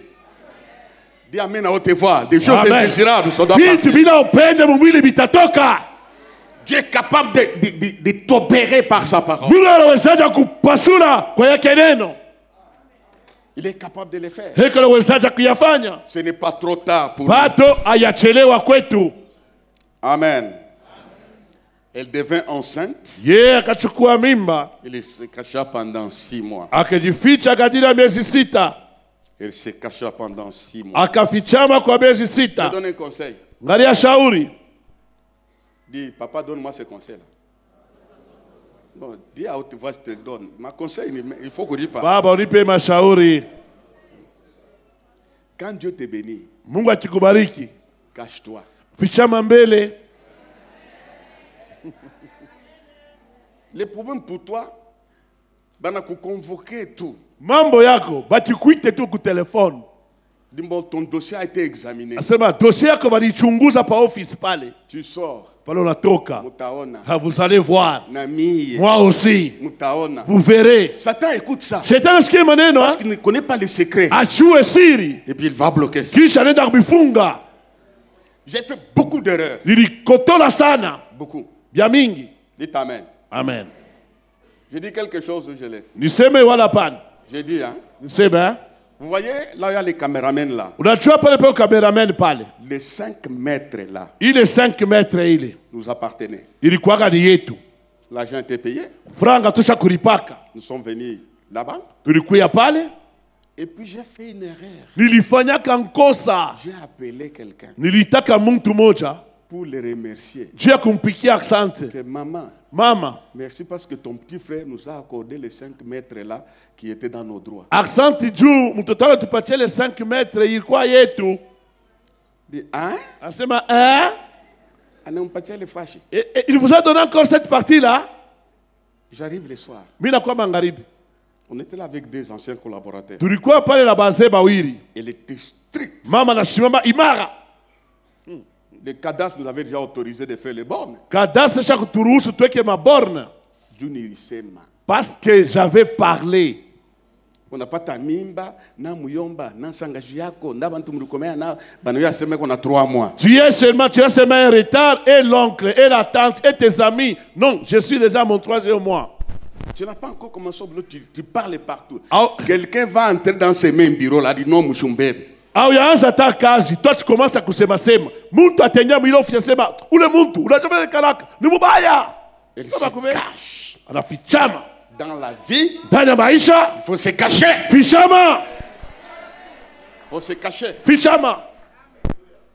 Speaker 1: Dis amen à haute voix. Des choses indésirables sont dans
Speaker 2: bintu bila upende mwili bitatoka.
Speaker 1: Dieu est capable de t'opérer par sa parole. Il est capable de le faire. Ce n'est pas trop tard pour lui. Amen. Elle devint enceinte. Elle se cacha pendant 6 mois. Elle se cacha pendant 6 mois. Je donne un conseil. Dis, papa, donne-moi ce conseil-là. Non, dis à haute voix, je te donne. Ma conseil, il faut qu'on y parle.
Speaker 2: Baba, unipe mashauri.
Speaker 1: Quand Dieu te bénit,
Speaker 2: Mungu akikubariki,
Speaker 1: cache-toi.
Speaker 2: Fichama mbele.
Speaker 1: Le problème pour toi, bana kuconvoquer tout.
Speaker 2: Mambo yako, batikuite tu ku telefone.
Speaker 1: Ton dossier a été examiné.
Speaker 2: Asema dossier yako balichunguza pa office pale.
Speaker 1: Tu sors.
Speaker 2: Pale unatoka.
Speaker 1: Mutaona.
Speaker 2: Vous allez voir.
Speaker 1: Nami.
Speaker 2: Moi aussi.
Speaker 1: Mutaona.
Speaker 2: Vous verrez.
Speaker 1: Satan écoute ça.
Speaker 2: Shetani sikia maneno.
Speaker 1: Parce qu'il ne connaît pas les secrets.
Speaker 2: Achue siri.
Speaker 1: Et puis il va bloquer ça.
Speaker 2: Kisha nenda kubifunga.
Speaker 1: J'ai fait beaucoup d'erreurs.
Speaker 2: Nilikotola sana.
Speaker 1: Beaucoup.
Speaker 2: Bia mingi.
Speaker 1: Dites amen.
Speaker 2: Amen.
Speaker 1: Je dis quelque chose ou je laisse.
Speaker 2: Niseme wala pan.
Speaker 1: J'ai dit hein.
Speaker 2: Niseme hein.
Speaker 1: Vous voyez, là, il y a les caméramens là. Les 5 mètres là.
Speaker 2: Il est 5 mètres il
Speaker 1: nous appartenait.
Speaker 2: L'argent
Speaker 1: était payé. Nous sommes venus là-bas. Et puis j'ai fait une erreur. J'ai appelé quelqu'un. Pour les remercier. Que maman, merci parce que ton petit frère nous a accordé les 5 mètres là qui étaient dans nos droits.
Speaker 2: Asante juu mtoto wako tupatie les 5 mètres ilikuwa yetu.
Speaker 1: Dit hein?
Speaker 2: Asema hein?
Speaker 1: Anampatia les fâchés.
Speaker 2: Il vous a donné encore cette partie là?
Speaker 1: J'arrive le soir.
Speaker 2: Mina kwa magharibi.
Speaker 1: On était là avec 2 anciens collaborateurs.
Speaker 2: Tulikuwa pale na bazee bawili.
Speaker 1: Elle était stricte.
Speaker 2: Mama na simama imara.
Speaker 1: Le cadastre nous avait déjà autorisé de faire les bornes.
Speaker 2: Cadastre chaque turuhusu tuweke maborne.
Speaker 1: Parce
Speaker 2: que j'avais parlé.
Speaker 1: On n'a pas ta mimba, na muyomba, na sangajiyako, na bantu mulukomea na banoya sema qu'on a 3 mois.
Speaker 2: Tu as seulement un retard et l'oncle et la tante et tes amis. Non, je suis déjà à mon 3e mois.
Speaker 1: Tu n'as pas encore commencé au boulot, tu parles partout. Quelqu'un va entrer dans ces mêmes bureaux là, dit non Mushumbebe.
Speaker 2: Auyaanza ta kazi, toi tu commences à kusema sema. Muntu atenya mwilo sema, ule muntu unajua ile karaka ni mubaya.
Speaker 1: Elle se cache.
Speaker 2: Anafichama.
Speaker 1: Dans la vie,
Speaker 2: ndani ya maisha,
Speaker 1: il faut se cacher.
Speaker 2: Fichama.
Speaker 1: Il faut se cacher.
Speaker 2: Fichama.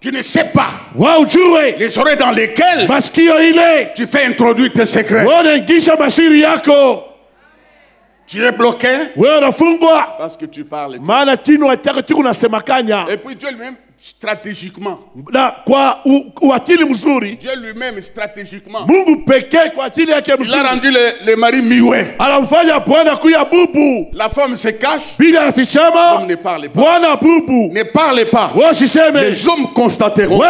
Speaker 1: Tu ne sais pas
Speaker 2: waujue
Speaker 1: les oreilles dans lesquelles
Speaker 2: masikio ile
Speaker 1: tu fais introduire tes secrets.
Speaker 2: Unaingisha masiri yako.
Speaker 1: Tu es bloqué parce que tu parles. Et puis Dieu lui-même stratégiquement. Dieu lui-même stratégiquement. Il a rendu le mari mioué. La femme se cache. L'homme ne parle pas. Ne parle pas. Les hommes constateront.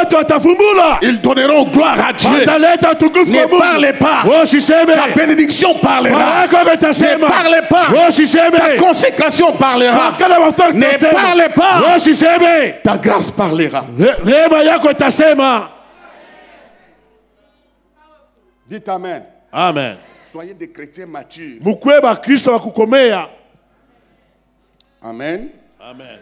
Speaker 1: Ils donneront gloire à Dieu. Ne parlez pas. Ta bénédiction parlera. Ne parlez pas. Ta consécration parlera. Ne parlez pas. Ta grâce parlera. Dites amen.
Speaker 2: Amen.
Speaker 1: Soyez des chrétiens matures.
Speaker 2: Amen.
Speaker 1: Amen.
Speaker 2: Amen.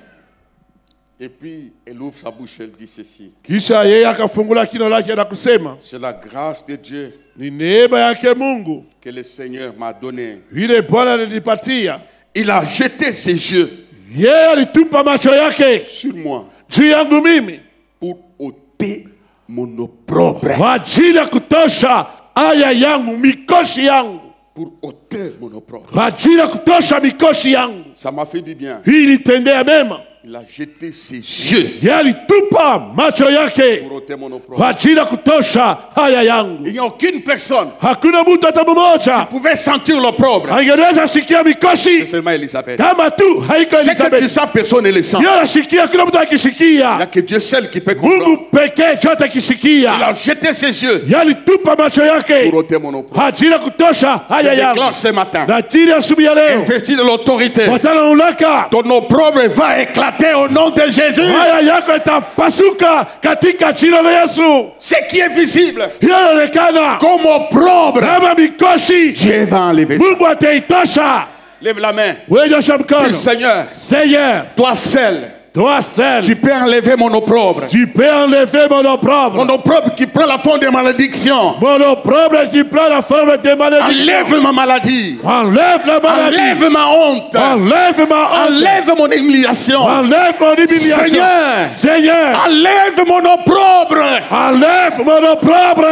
Speaker 1: Et puis, elle ouvre sa bouche, elle dit ceci.
Speaker 2: Kisha yeye akafungula kinywa lake na kusema,
Speaker 1: c'est la grâce de Dieu
Speaker 2: ni neema yake Mungu
Speaker 1: que le Seigneur m'a donné.
Speaker 2: Vile Bwana alinipatia.
Speaker 1: Il a jeté ses yeux
Speaker 2: yeye alitupa macho yake
Speaker 1: sur moi
Speaker 2: juu yangu mimi
Speaker 1: pour ôter mon opprobre.
Speaker 2: Kwa ajili ya kutosha aya yangu, mikoshi yangu.
Speaker 1: Pour ôter mon opprobre.
Speaker 2: Kwa ajili ya kutosha mikoshi yangu.
Speaker 1: Ça m'a fait du bien.
Speaker 2: Hii ilitendea mema.
Speaker 1: Il a jeté ses yeux.
Speaker 2: Yeye alitupa macho yake
Speaker 1: pour ôter mon opprobre.
Speaker 2: Kwa ajili ya kutosha haya yangu.
Speaker 1: Il n'y a aucune personne
Speaker 2: hakuna mtu hata mmoja
Speaker 1: qui pouvait sentir l'opprobre.
Speaker 2: Angeweza sikia mikoshi.
Speaker 1: C'est seulement Elisabeth.
Speaker 2: Kama tu haiko Elisabeth.
Speaker 1: C'est que tu sens, personne ne le sent.
Speaker 2: Yeye anasikia, kila mtu akisikia.
Speaker 1: Il n'y a que Dieu seul qui peut comprendre.
Speaker 2: Mungu pekee jote akisikia.
Speaker 1: Il a jeté ses yeux.
Speaker 2: Yeye alitupa macho yake
Speaker 1: pour ôter mon opprobre.
Speaker 2: Kwa ajili ya kutosha haya yangu.
Speaker 1: Je déclare ce matin.
Speaker 2: Natiri asubuhi ya leo.
Speaker 1: Investi de l'autorité.
Speaker 2: Watana ulaka.
Speaker 1: Ton opprobre va éclater au nom de Jésus.
Speaker 2: Haya yako itapasuka katika jina la Yesu.
Speaker 1: Ce qui est visible
Speaker 2: inaonekana
Speaker 1: comme opprobre,
Speaker 2: kama mikoshi,
Speaker 1: Dieu va enlever.
Speaker 2: Mungu ataitosha.
Speaker 1: Lève la main.
Speaker 2: Dis,
Speaker 1: Seigneur,
Speaker 2: Seigneur,
Speaker 1: toi seul,
Speaker 2: tu
Speaker 1: peux enlever mon opprobre.
Speaker 2: Tu peux enlever mon opprobre.
Speaker 1: Mon opprobre qui prend la forme de malédiction.
Speaker 2: Mon opprobre qui prend la forme de malédiction.
Speaker 1: Enlève ma maladie.
Speaker 2: Enlève la maladie.
Speaker 1: Enlève ma honte.
Speaker 2: Enlève ma honte.
Speaker 1: Enlève mon humiliation.
Speaker 2: Enlève mon humiliation.
Speaker 1: Seigneur,
Speaker 2: Seigneur,
Speaker 1: enlève mon opprobre.
Speaker 2: Enlève mon opprobre.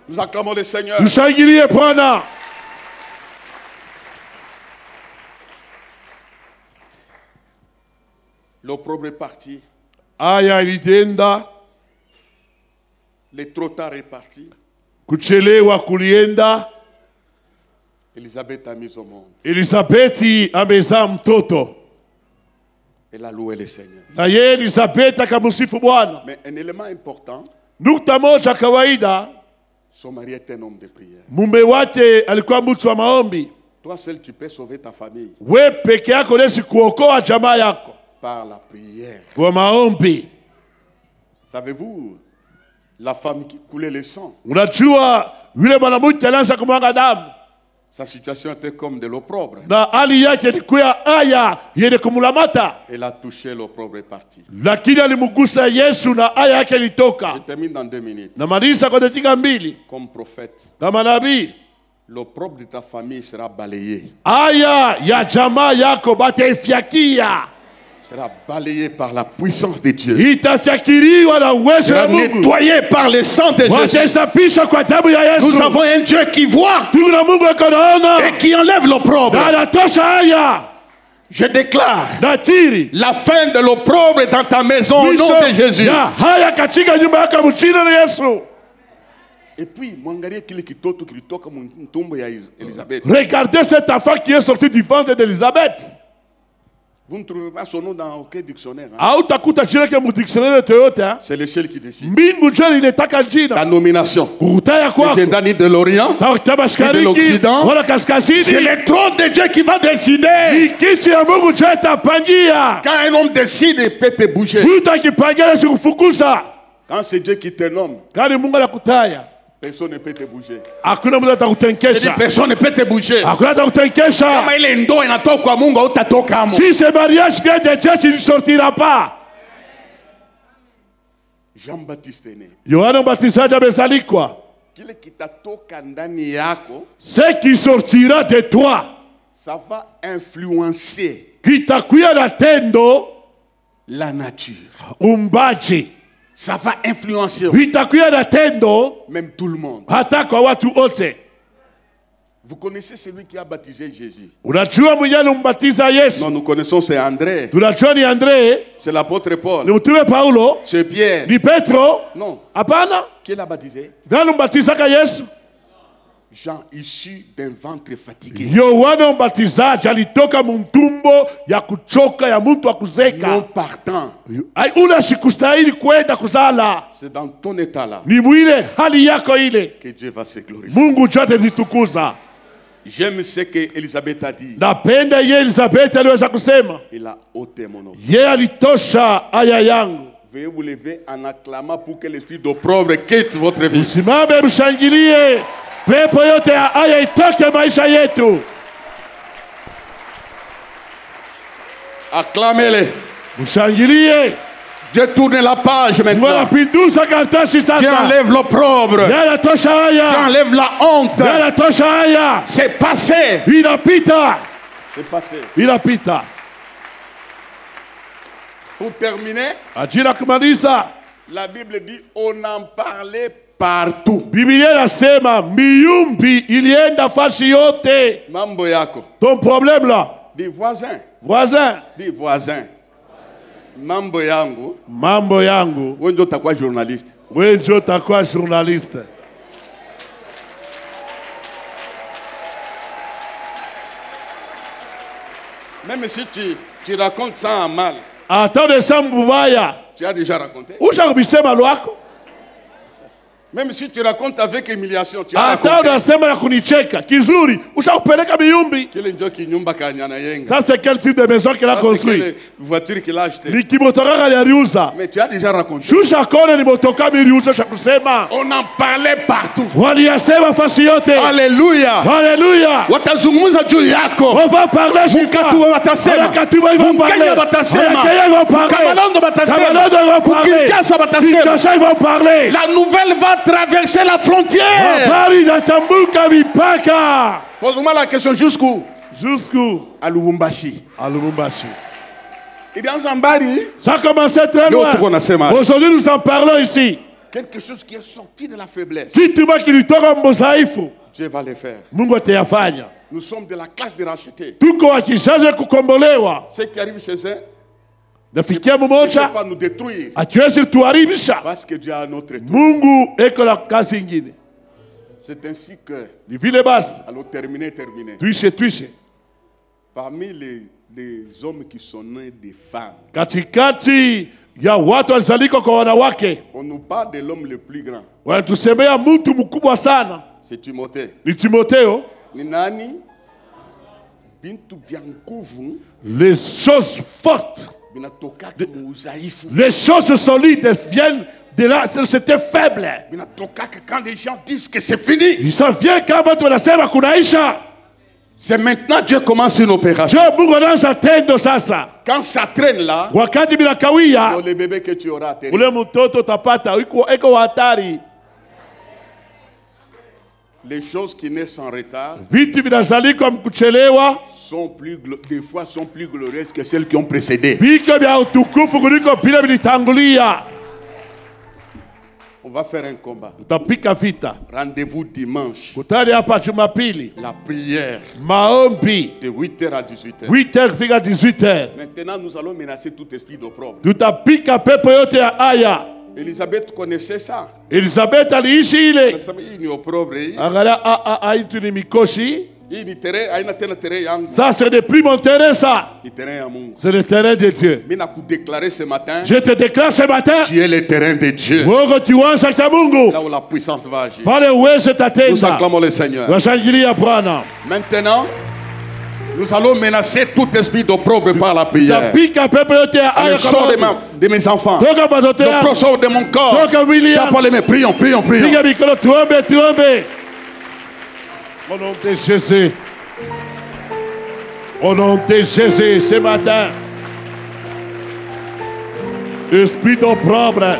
Speaker 1: Nous acclamons le Seigneur.
Speaker 2: Nous shangiliez Bwana.
Speaker 1: L'opprobre est parti.
Speaker 2: Aya ilitenda.
Speaker 1: Le trop tard est parti.
Speaker 2: Kuchelewa kulienda.
Speaker 1: Elisabeth a mis au monde.
Speaker 2: Elisabeti amezaa mtoto.
Speaker 1: Elle a loué le Seigneur.
Speaker 2: Na yeye Elisabeti akamsifu Bwana.
Speaker 1: Mais un élément important.
Speaker 2: Nukta moja kawaida.
Speaker 1: Son mari est un homme de prière.
Speaker 2: Mume wake alikuwa mtu wa maombi.
Speaker 1: Toi seul tu peux sauver ta famille.
Speaker 2: We peke yako unaweza kuokoa jamaa yako.
Speaker 1: Par la prière.
Speaker 2: Kwa maombi.
Speaker 1: Savez-vous, la femme qui coulait le sang.
Speaker 2: Unajua yule mwanamke alianza kumwaga damu.
Speaker 1: Sa situation était comme de l'opprobre.
Speaker 2: Na hali yake ilikuwa aya yenye kumulamata.
Speaker 1: Elle a touché l'opprobre est parti.
Speaker 2: Lakini alimgusa Yesu na aya yake ilitoka.
Speaker 1: Je termine dans 2 minutes.
Speaker 2: Na malisa kwa dakika 2.
Speaker 1: Comme prophète.
Speaker 2: Kama nabii.
Speaker 1: L'opprobre de ta famille sera balayé.
Speaker 2: Aya ya jamaa yako bataifiakia.
Speaker 1: Sera balayé par la puissance de Dieu.
Speaker 2: Sera
Speaker 1: nettoyé par le sang de Jésus. Nous avons un Dieu qui voit et qui enlève l'opprobre. Je déclare la fin de l'opprobre dans ta maison au nom de Jésus. Et puis,
Speaker 2: regardez cet enfant qui est sorti du ventre d'Élisabeth.
Speaker 1: Vous ne trouvez pas son nom dans aucun dictionnaire.
Speaker 2: C'est
Speaker 1: le ciel qui décide.
Speaker 2: Ta
Speaker 1: nomination. Ni de l'Orient, ni de l'Occident. C'est le trône de Dieu qui va décider. Quand un homme décide, il peut te bouger. Quand c'est Dieu qui te nomme, personne ne peut te bouger. Personne ne peut te bouger.
Speaker 2: Si ce mariage vient de Dieu, tu ne sortiras pas.
Speaker 1: Jean-Baptiste est né.
Speaker 2: Yohana Mbatizaji amezalikwa. Ce qui sortira de toi,
Speaker 1: ça va influencer
Speaker 2: kitakuya na tendo
Speaker 1: la nature.
Speaker 2: Umbaji.
Speaker 1: Ça va influencer
Speaker 2: même
Speaker 1: tout le monde. Vous connaissez celui qui a baptisé Jésus?
Speaker 2: Non,
Speaker 1: nous connaissons, c'est André. C'est l'apôtre Paul. C'est Pierre. Non. Qui l'a baptisé? Jean, issu d'un ventre fatigué. Non partant. C'est dans ton état là que Dieu va se glorifier. J'aime ce que Elisabeth a dit. Il a ôté mon opprobre. Veuillez vous lever en acclamant pour que l'esprit d'opprobre quitte votre vie.
Speaker 2: Pepo yote ya aya itoke maisha yetu.
Speaker 1: Acclamez-le. Dieu tourne la page maintenant. Dieu enlève l'opprobre. Dieu enlève la honte. C'est passé. C'est passé. Pour terminer, la Bible dit on en parlait partout. Mambo yako.
Speaker 2: Ton problème là.
Speaker 1: Des voisins. Des voisins. Mambo yangu. Wenjo takwa journaliste. Même si tu racontes ça en mal. Tu as déjà raconté. Même si tu racontes avec humiliation, tu as raconté.
Speaker 2: Ça c'est quel type de maison qu'il a construit?
Speaker 1: Quelle voiture qu'il a acheté. Mais tu as déjà raconté. On en parlait partout. Alléluia.
Speaker 2: On va parler
Speaker 1: La nouvelle va traverser la frontière. Pose-moi la question, jusqu'où? À Lubumbashi. Il est en Zambari.
Speaker 2: Ça a commencé très loin. Aujourd'hui, nous en parlons ici.
Speaker 1: Quelque chose qui est sorti de la faiblesse.
Speaker 2: Dieu
Speaker 1: va le faire. Nous sommes de la classe de rachetés. Ceux qui arrivent chez eux ne peuvent pas nous détruire. Parce que Dieu a un autre tour. C'est ainsi que, alors terminé. Parmi les hommes qui sont nés des femmes, on nous parle de l'homme le plus grand. C'est Timothée. Ni nani? Bintu Biankuvu.
Speaker 2: Les choses fortes, les choses solides viennent de là, c'était faible.
Speaker 1: Quand les gens disent que c'est fini,
Speaker 2: ils s'en viennent
Speaker 1: c'est maintenant Dieu commence une opération.
Speaker 2: Quand
Speaker 1: ça traîne là, les bébés que tu auras atterri. Les choses qui naissent en retard des fois sont plus glorieuses que celles qui ont précédé. On va faire un combat. Rendez-vous dimanche. La prière de 8h à 18h. Maintenant, nous allons menacer tout esprit d'opprobre. Elisabeth connaissait ça.
Speaker 2: Elisabeth aliishi ile. Ça c'est le plus mon terrain ça. C'est le terrain de Dieu. Je te déclare ce matin.
Speaker 1: Tu es le terrain de Dieu.
Speaker 2: Là
Speaker 1: où la puissance va agir.
Speaker 2: Nous
Speaker 1: acclamons le Seigneur. Maintenant, nous allons menacer tout esprit d'opprobre par la prière. Le sort de mes enfants. Le sort de mon corps. Prions.
Speaker 2: Au nom de Jésus. Au nom de Jésus, ce matin. Esprit d'opprobre.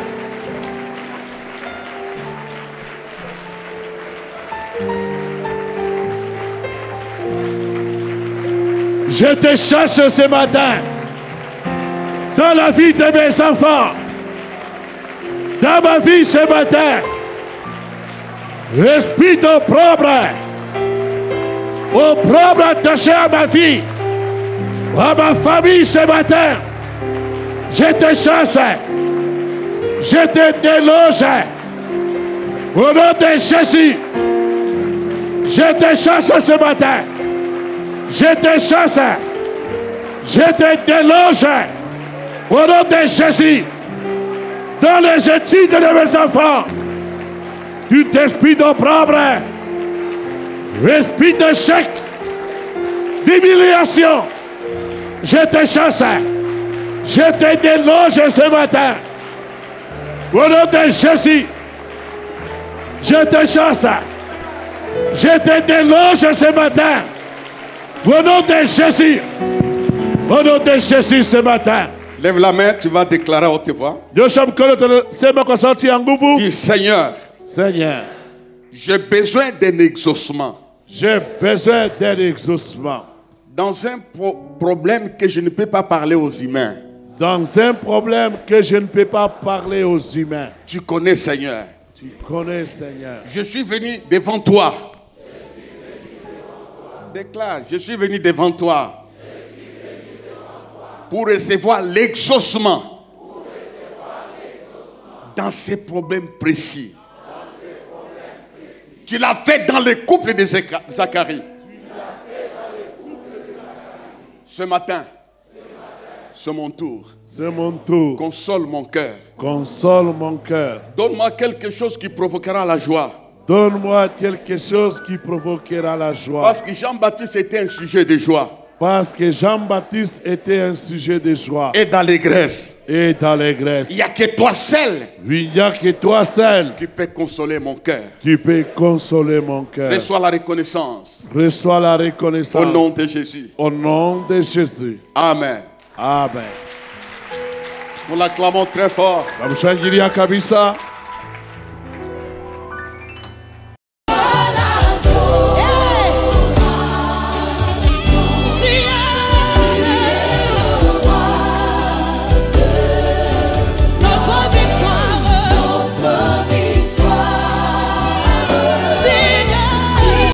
Speaker 2: Je te chasse ce matin dans la vie de mes enfants, dans ma vie ce matin. Esprit d'opprobre, opprobre attaché à ma vie, à ma famille ce matin. Je te chasse, je te déloge au nom de Jésus. Je te chasse ce matin. Je te chasse, je te déloge au nom de Jésus dans les études de mes enfants. Tout esprit d'opprobre, esprit d'échec, d'humiliation, je te chasse, je te déloge ce matin au nom de Jésus. Je te chasse, je te déloge ce matin. Au nom de Jésus. Au nom de Jésus ce matin.
Speaker 1: Lève la main, tu vas déclarer à haute voix. Dis Seigneur.
Speaker 2: Seigneur.
Speaker 1: J'ai besoin d'un exaucement.
Speaker 2: J'ai besoin d'un exaucement.
Speaker 1: Dans un problème que je ne peux pas parler aux humains.
Speaker 2: Dans un problème que je ne peux pas parler aux humains.
Speaker 1: Tu connais, Seigneur.
Speaker 2: Tu connais, Seigneur.
Speaker 1: Je suis venu devant toi. Déclare, je suis venu devant toi. Pour recevoir l'exaucement. Dans ces problèmes précis. Tu l'as fait dans le couple de Zacharie. Ce matin, c'est mon tour.
Speaker 2: C'est mon tour.
Speaker 1: Console mon cœur.
Speaker 2: Console mon cœur.
Speaker 1: Donne-moi quelque chose qui provoquera la joie.
Speaker 2: Donne-moi quelque chose qui provoquera la joie.
Speaker 1: Parce que Jean-Baptiste était un sujet de joie.
Speaker 2: Parce que Jean-Baptiste était un sujet de joie.
Speaker 1: Et d'allégresse.
Speaker 2: Et d'allégresse.
Speaker 1: Il n'y a que toi seul.
Speaker 2: Il n'y a que toi seul.
Speaker 1: Qui peut consoler mon cœur.
Speaker 2: Qui peut consoler mon cœur.
Speaker 1: Reçois la reconnaissance.
Speaker 2: Reçois la reconnaissance.
Speaker 1: Au nom de Jésus.
Speaker 2: Au nom de Jésus.
Speaker 1: Amen.
Speaker 2: Amen.
Speaker 1: Nous l'acclamons très fort.
Speaker 2: Namshangilia kabisa.